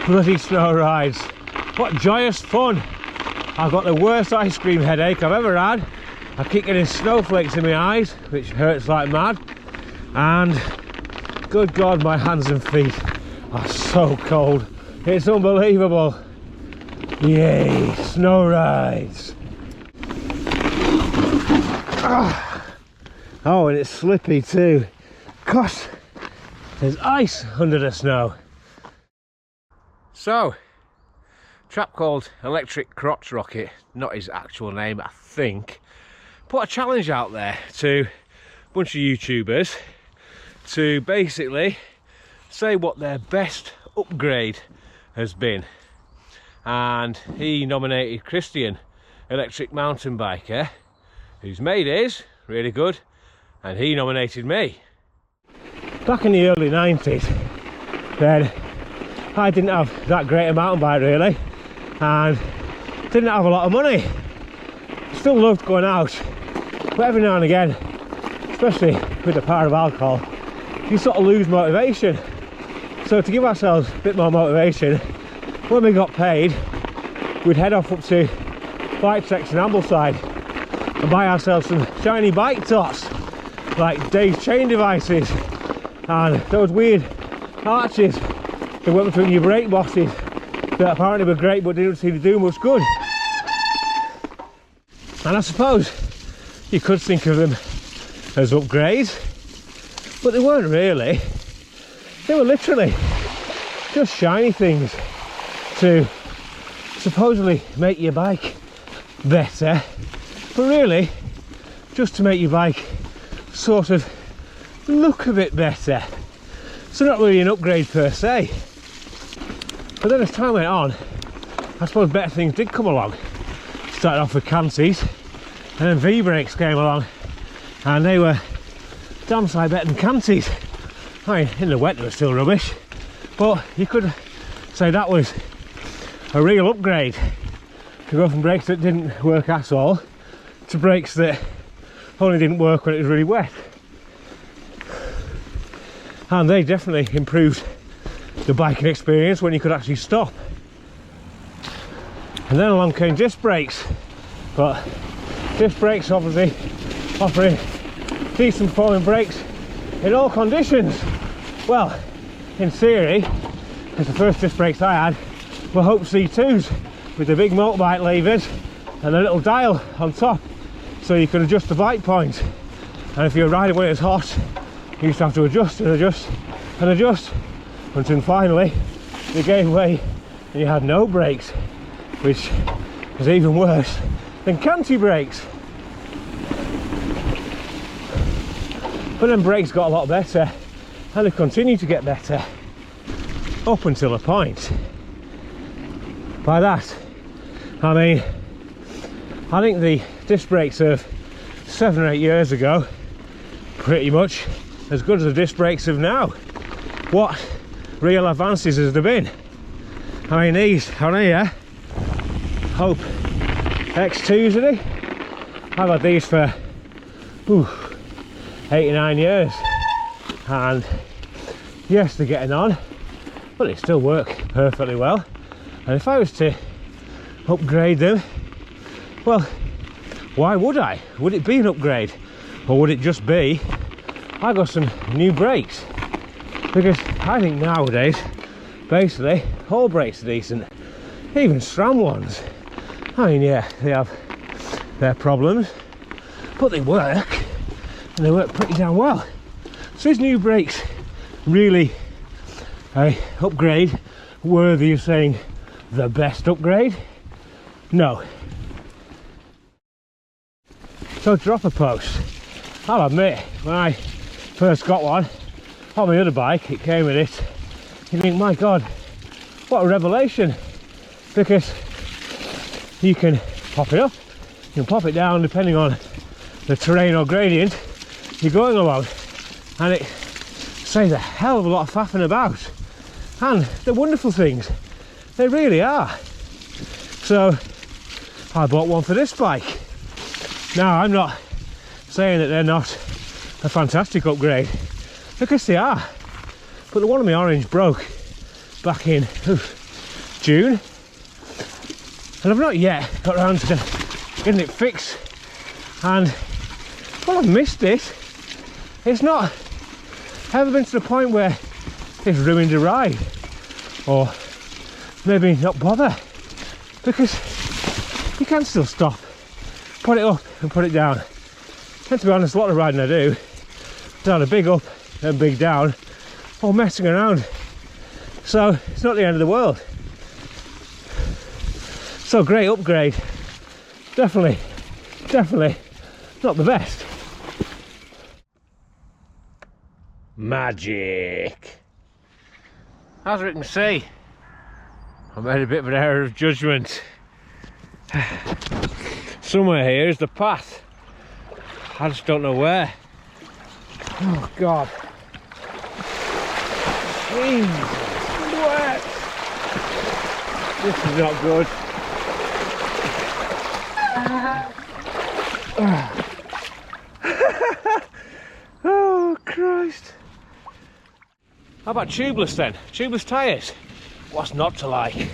bloody snow rides. What joyous fun. I've got the worst ice cream headache I've ever had. I keep getting snowflakes in my eyes, which hurts like mad. And good God, my hands and feet are so cold. It's unbelievable. Yay, snow rides. Oh, and it's slippy too. Gosh, there's ice under the snow. So, chap called Electric Crotch Rocket, not his actual name, I think, put a challenge out there to a bunch of YouTubers to basically say what their best upgrade has been. And he nominated Christian, electric mountain biker, whose mate is really good, and he nominated me. Back in the early 90s, then I didn't have that great a mountain bike really, and didn't have a lot of money. Still loved going out, but every now and again, especially with the power of alcohol, you sort of lose motivation. So to give ourselves a bit more motivation, when we got paid, we'd head off up to Bike Treks in Ambleside and buy ourselves some shiny bike tots, like Dave's chain devices and those weird arches that went between your brake bosses that apparently were great but didn't seem to do much good. And I suppose you could think of them as upgrades, but they weren't really. They were literally just shiny things to supposedly make your bike better, but really just to make your bike sort of look a bit better. So not really an upgrade per se. But then as time went on, I suppose better things did come along. Started off with Canties, and then V-brakes came along, and they were damn sight better than Canties. I mean, in the wet they were still rubbish, but you could say that was a real upgrade, to go from brakes that didn't work at all to brakes that only didn't work when it was really wet. And they definitely improved the biking experience when you could actually stop. And then along came disc brakes, but disc brakes obviously offering decent performing brakes in all conditions. Well, in theory, because the first disc brakes I had were Hope C2s with the big motorbike levers and a little dial on top, so you could adjust the bike point. And if you were riding when it was hot, you used to have to adjust and adjust and adjust until finally they gave way and you had no brakes, which was even worse than Canty brakes. But then brakes got a lot better, and they continued to get better up until a point. By that I mean, I think the disc brakes of 7 or 8 years ago pretty much as good as the disc brakes of now. What real advances has there been? I mean, these on here, Hope X2s, are they? I've had these for 8 or 9 years, and yes, they're getting on, but they still work perfectly well. And if I was to upgrade them, well, why would I? Would it be an upgrade, or would it just be I got some new brakes? Because I think nowadays basically all brakes are decent, even SRAM ones. I mean, yeah, they have their problems, but they work, and they work pretty damn well. So is new brakes really a upgrade worthy of saying the best upgrade? No. So drop a post. I'll admit, when I first got one on my other bike, it came with it, you think, my God, what a revelation, because you can pop it up, you can pop it down depending on the terrain or gradient you're going along, and it saves a hell of a lot of faffing about. And they're wonderful things, they really are. So I bought one for this bike. Now, I'm not saying that they're not a fantastic upgrade, because they are, but the one on my orange broke back in June, and I've not yet got around to getting it fixed. And well, I've missed it. It's not ever been to the point where it's ruined a ride, or maybe not bother, because you can still stop, put it up and put it down. And to be honest, a lot of riding I do, down a big up and big down, or messing around. So it's not the end of the world. So great upgrade. Definitely not the best. Magic. As we can see, I made a bit of an error of judgment. Somewhere here is the path. I just don't know where. Oh God. Jesus, wet. This is not good. Oh Christ. How about tubeless then? Tubeless tyres. What's not to like?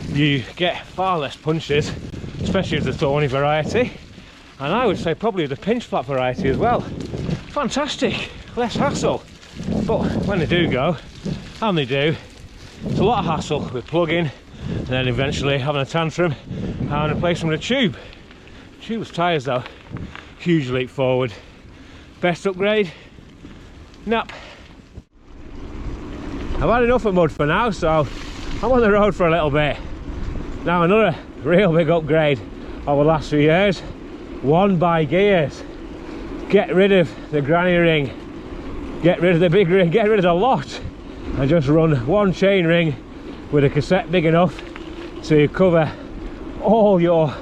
You get far less punches, especially of the thorny variety, and I would say probably the pinch flat variety as well. Fantastic, less hassle. But when they do go, and they do, it's a lot of hassle with plugging and then eventually having a tantrum and replacing with a tube. Tubeless tyres though, huge leap forward. Best upgrade? Nope. I've had enough of mud for now, so I'm on the road for a little bit. Now another real big upgrade over the last few years, one by gears. Get rid of the granny ring, get rid of the big ring, get rid of the lot, and just run one chain ring with a cassette big enough to cover all your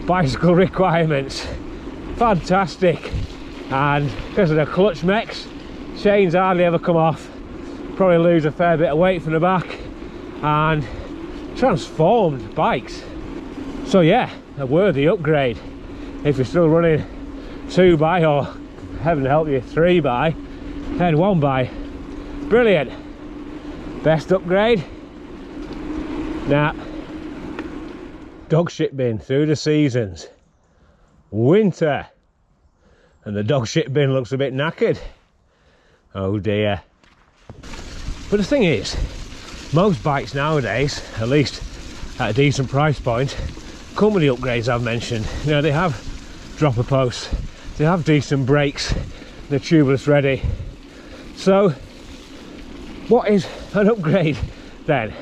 bicycle requirements. Fantastic. And because of the clutch mechs, chains hardly ever come off. Probably lose a fair bit of weight from the back, and transformed bikes. So yeah, a worthy upgrade. If you're still running 2x, or heaven help you 3x, then 1x. Brilliant. Best upgrade? Nah. Dog shit bin through the seasons. Winter. And the dog shit bin looks a bit knackered. Oh dear. But the thing is, most bikes nowadays, at least at a decent price point, come with the upgrades I've mentioned. You know, they have dropper posts, they have decent brakes, they're tubeless ready. So what is an upgrade then?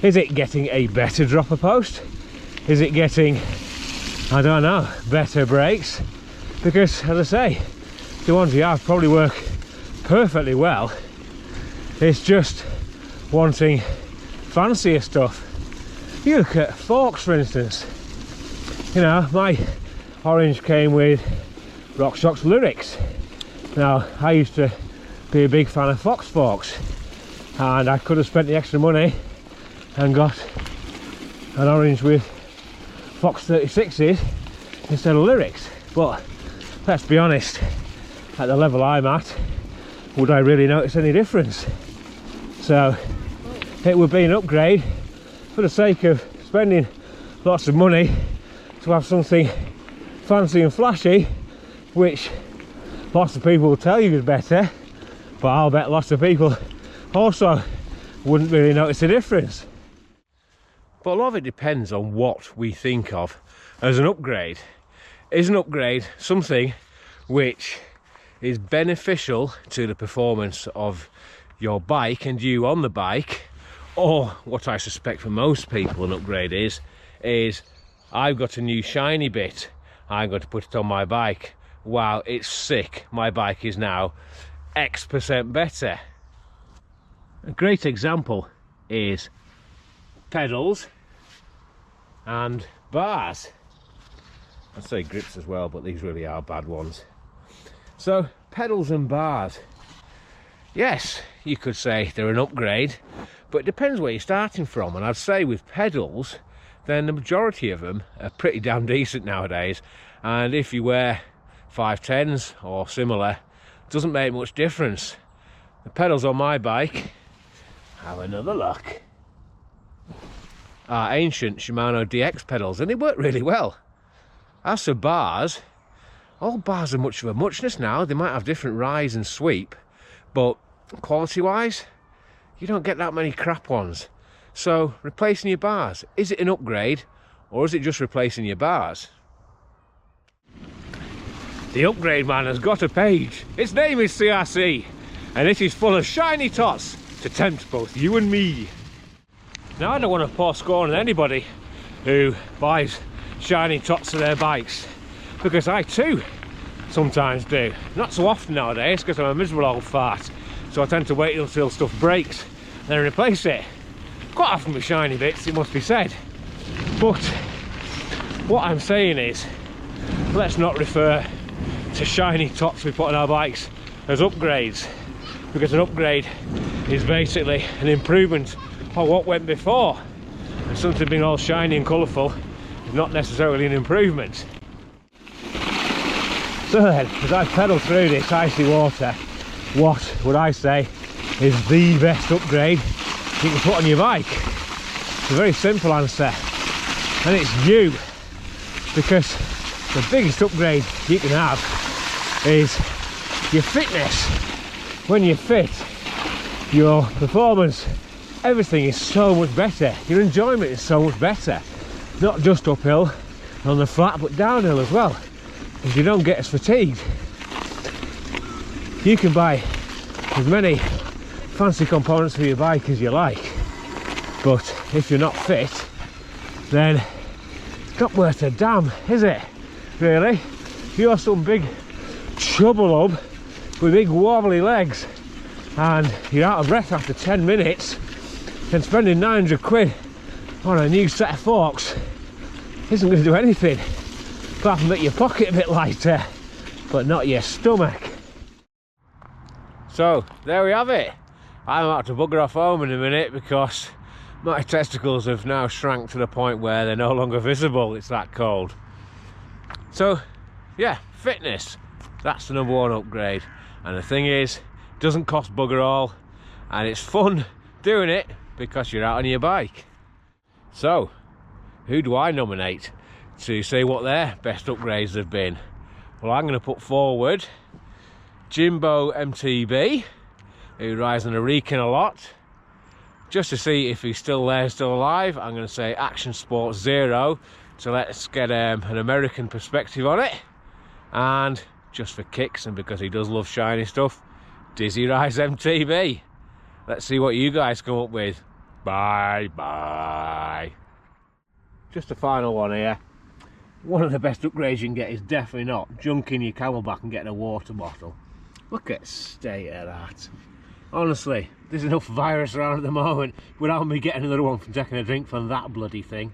Is it getting a better dropper post? Is it getting, I don't know, better brakes? Because as I say, the ones you have probably work perfectly well. It's just wanting fancier stuff. You look at forks, for instance. You know, my orange came with RockShox Lyrics. Now, I used to be a big fan of Fox forks, and I could have spent the extra money and got an orange with Fox 36s instead of Lyrics. But let's be honest, at the level I'm at, would I really notice any difference? So it would be an upgrade for the sake of spending lots of money to have something fancy and flashy, which lots of people will tell you is better, but I'll bet lots of people also wouldn't really notice a difference. But a lot of it depends on what we think of as an upgrade. Is an upgrade something which is beneficial to the performance of your bike and you on the bike, or what I suspect for most people an upgrade is I've got a new shiny bit, I'm going to put it on my bike. Wow, it's sick, my bike is now X% better. A great example is pedals and bars. I'd say grips as well, but these really are bad ones. So pedals and bars, yes, you could say they're an upgrade, but it depends where you're starting from. And I'd say with pedals, then the majority of them are pretty damn decent nowadays, and if you wear 510s or similar, it doesn't make much difference. The pedals on my bike, have another look. our ancient Shimano DX pedals, and they work really well. As for bars, all bars are much of a muchness now. They might have different rise and sweep, but quality wise, you don't get that many crap ones. So replacing your bars, is it an upgrade or is it just replacing your bars? The upgrade man has got a page. Its name is CRC, and it is full of shiny tots to tempt both you and me. Now, I don't want to pour scorn on anybody who buys shiny tots for their bikes, because I too sometimes do. Not so often nowadays, because I'm a miserable old fart, so I tend to wait until stuff breaks and then replace it. Quite often with shiny bits, it must be said. But what I'm saying is, let's not refer to shiny tots we put on our bikes as upgrades, because an upgrade is basically an improvement on what went before, and something being all shiny and colourful is not necessarily an improvement. So then, as I pedal through this icy water, what would I say is the best upgrade you can put on your bike? It's a very simple answer, and it's you, because the biggest upgrade you can have is your fitness. When you're fit, your performance, everything is so much better. Your enjoyment is so much better. Not just uphill on the flat, but downhill as well, because you don't get as fatigued. You can buy as many fancy components for your bike as you like, but if you're not fit, then it's not worth a damn, is it? Really? If you're some big chubble up with big wobbly legs and you're out of breath after 10 minutes, then spending 900 quid on a new set of forks isn't going to do anything apart from make your pocket a bit lighter, but not your stomach. So there we have it. I'm about to bugger off home in a minute because my testicles have now shrank to the point where they're no longer visible. It's that cold. So yeah, fitness, that's the #1 upgrade. And the thing is, it doesn't cost bugger all, and it's fun doing it because you're out on your bike. So who do I nominate to say what their best upgrades have been? Well, I'm going to put forward Jimbo MTB, who rides on a Recon a lot. Just to see if he's still there, still alive, I'm going to say Action Sport Zero, so let's get an American perspective on it. And just for kicks, and because he does love shiny stuff, Dizzy Rise MTB. Let's see what you guys come up with. Bye bye. Just a final one here. One of the best upgrades you can get is definitely not junking your camelback and getting a water bottle. Look at the state of that. Honestly, there's enough virus around at the moment without me getting another one from taking a drink from that bloody thing.